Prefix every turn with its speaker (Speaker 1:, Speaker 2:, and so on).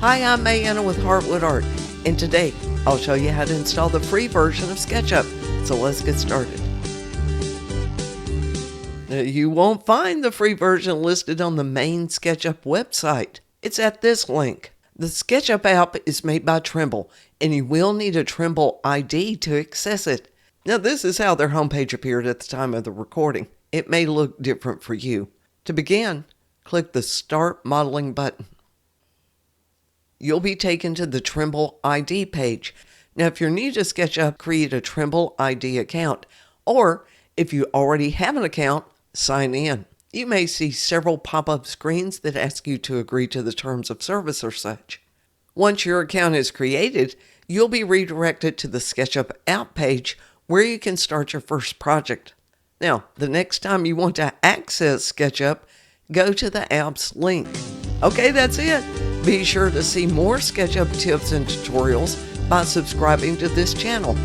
Speaker 1: Hi, I'm Mayanna with Heartwood Art, and today I'll show you how to install the free version of SketchUp. So let's get started. Now, you won't find the free version listed on the main SketchUp website. It's at this link. The SketchUp app is made by Trimble, and you will need a Trimble ID to access it. Now, this is how their homepage appeared at the time of the recording. It may look different for you. To begin, click the Start Modeling button. You'll be taken to the Trimble ID page. Now, if you're new to SketchUp, create a Trimble ID account, or if you already have an account, sign in. You may see several pop-up screens that ask you to agree to the terms of service or such. Once your account is created, you'll be redirected to the SketchUp app page where you can start your first project. Now, the next time you want to access SketchUp, go to the app's link. Okay, that's it. Be sure to see more SketchUp tips and tutorials by subscribing to this channel.